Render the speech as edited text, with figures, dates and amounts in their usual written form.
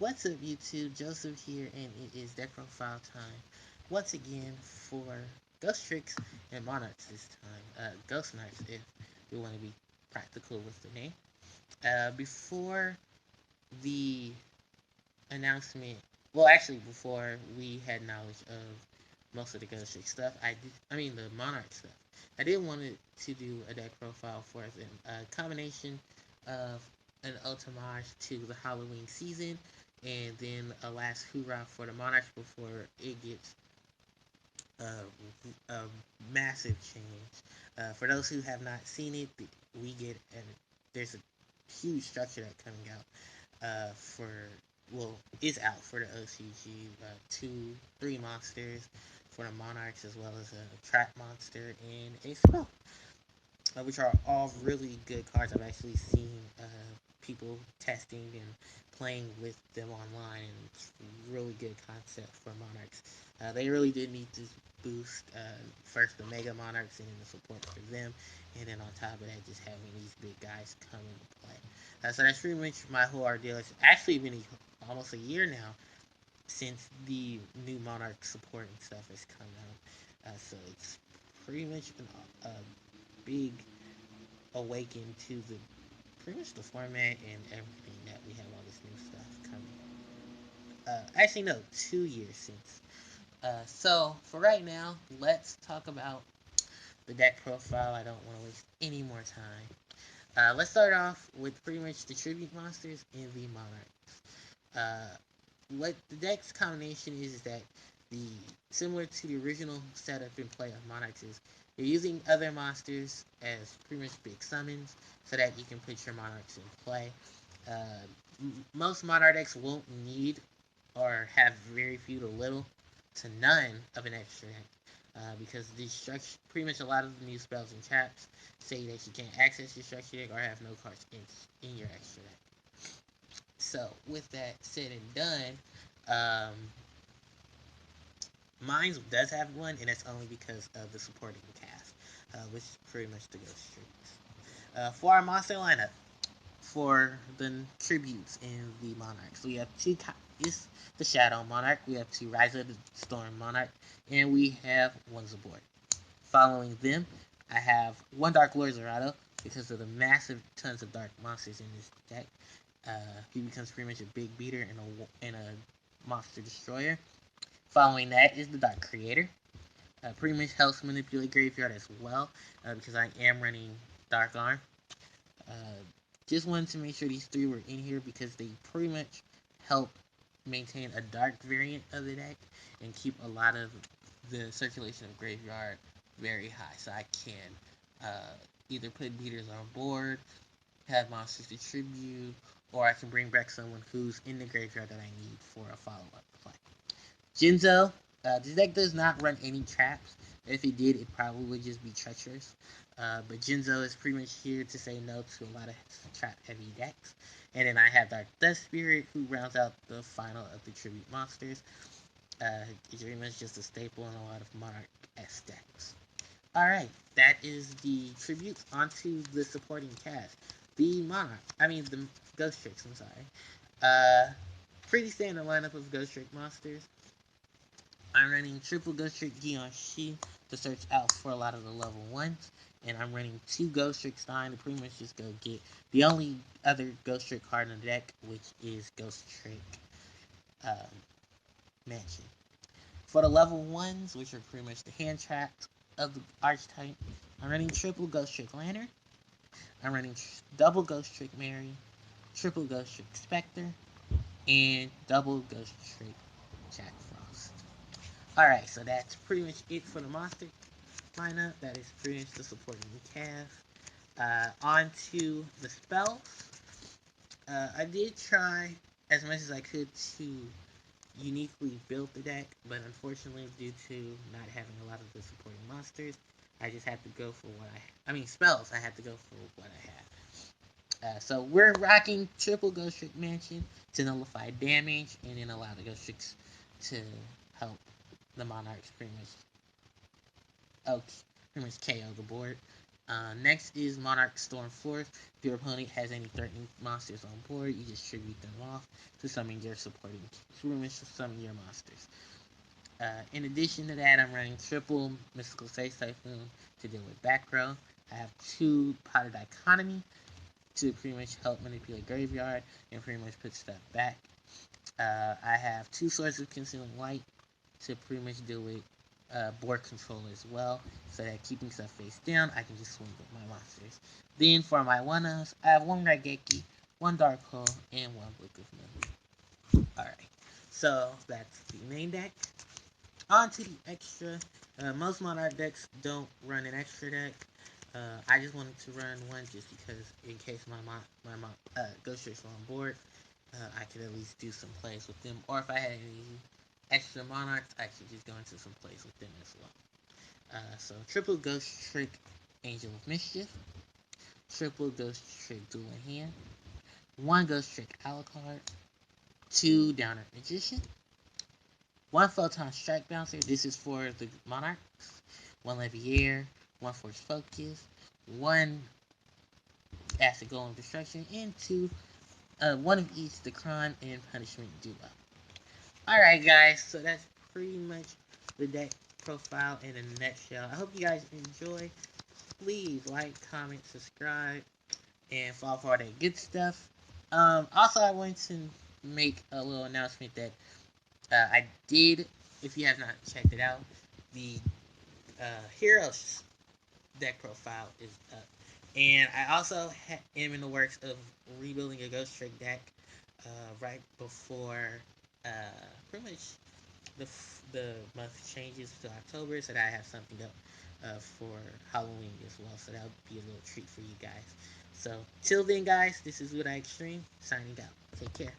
What's up, YouTube? Joseph here, and it is Deck Profile time once again for Ghost Tricks and Monarchs this time. Ghostnarch, if we want to be practical with the name. Before the announcement, well, actually, before we had knowledge of most of the Ghost Trick stuff, the Monarch stuff. I did want to do a deck profile for us in a combination of an homage to the Halloween season and then a last hoorah for the Monarchs before it gets a massive change. For those who have not seen it, we get and there's a huge structure that coming out for is out for the OCG. Two, three monsters for the Monarchs as well as a trap monster and a spell, which are all really good cards. I've actually seen people testing and playing with them online, and it's a really good concept for Monarchs. They really did need to boost first the Mega Monarchs and then the support for them, and then on top of that, just having these big guys come into play. So that's pretty much my whole ordeal. It's actually been almost a year now since the new Monarch support and stuff has come out. So it's pretty much been a big awaken to the pretty much the format and everything that we have all this new stuff coming. Actually, no, 2 years since. So for right now, let's talk about the deck profile. I don't want to waste any more time. Let's start off with pretty much the tribute monsters and the monarchs. What the deck's combination is that the similar to the original setup in play of monarchs is you're using other monsters as pretty much big summons so that you can put your monarchs in play. Most monarch decks won't need or have very few to little to none of an extra deck. Because the structure, pretty much a lot of the new spells and traps say that you can't access your structure deck or have no cards in your extra deck. So, with that said and done, mine does have one, and that's only because of the supporting cast, which is pretty much the Ghost Tricks. For our monster lineup, for the tributes in the monarchs, we have two. Is the Shadow Monarch. We have two Rise of the Storm Monarch, and we have one support. Following them, I have one Dark Lord Zerato because of the massive tons of dark monsters in this deck. He becomes pretty much a big beater and a monster destroyer. Following that is the Dark Creator. Pretty much helps manipulate Graveyard as well because I am running Dark Arm. Uh, just wanted to make sure these three were in here because they pretty much help maintain a dark variant of the deck and keep a lot of the circulation of Graveyard very high. So I can either put beaters on board, have monsters to tribute, or I can bring back someone who's in the graveyard that I need for a follow-up play. Jinzo, this deck does not run any traps. If it did, it probably would just be treacherous. But Jinzo is pretty much here to say no to a lot of trap-heavy decks. And then I have Dark Death Spirit, who rounds out the final of the tribute monsters. It's pretty much just a staple in a lot of Monarch S decks. Alright, that is the tributes onto the supporting cast. The Monarch, the Ghost Tricks, I'm sorry. Pretty standard lineup of Ghost Trick monsters. I'm running triple Ghost Trick Givenchy to search out for a lot of the level 1s. And I'm running two Ghost Trick Stein to pretty much just go get the only other Ghost Trick card in the deck, which is Ghost Trick Mansion. For the level 1s, which are pretty much the hand traps of the archetype, I'm running triple Ghost Trick Lantern. I'm running double Ghost Trick Mary, triple Ghost Trick Spectre, and double Ghost Trick Jack Frost. Alright, so that's pretty much it for the monster lineup. That is pretty much the supporting cast. On to the spells. I did try as much as I could to uniquely build the deck, but unfortunately, due to not having a lot of the supporting monsters, I just had to go for spells. I had to go for what I had. So we're rocking triple Ghost Trick Mansion to nullify damage, and then allow the Ghost Tricks to help the Monarchs pretty much KO the board. Next is Monarch Storm Force. If your opponent has any threatening monsters on board, you just tribute them off to summon your supporting to summon your monsters. In addition to that, I'm running triple Mystical Safe Typhoon to deal with back row. I have two Potted Economy to pretty much help manipulate Graveyard and pretty much put stuff back. I have two Swords of Concealing Light to pretty much deal with board control as well, so that keeping stuff face down, I can just swing with my monsters. Then for my one-ups, I have one Raigeki, one Dark Hole, and one Book of Memory. Alright, so that's the main deck. On to the extra. Most Monarch decks don't run an extra deck. I just wanted to run one just because in case my Ghost Tricks were on board, I could at least do some plays with them. Or if I had any extra Monarchs, I could just go into some plays with them as well. So triple Ghost Trick Angel of Mischief, triple Ghost Trick Dual Hand, one Ghost Trick Alucard, two Downer Magician, one Photon Strike Bouncer. This is for the Monarchs. One Leviair, one Force Focus, one Acid Golem Destruction, and two, one of each the Crime and Punishment duo. Alright, guys, so that's pretty much the deck profile in a nutshell. I hope you guys enjoy. Please like, comment, subscribe, and follow for all that good stuff. Also, I want to make a little announcement that I did, if you have not checked it out, the Heroes deck profile is up. And I also am in the works of rebuilding a Ghost Trick deck right before pretty much the month changes to October, so that I have something up for Halloween as well. So that would be a little treat for you guys. So till then, guys, this is Wood Eye Extreme signing out. Take care.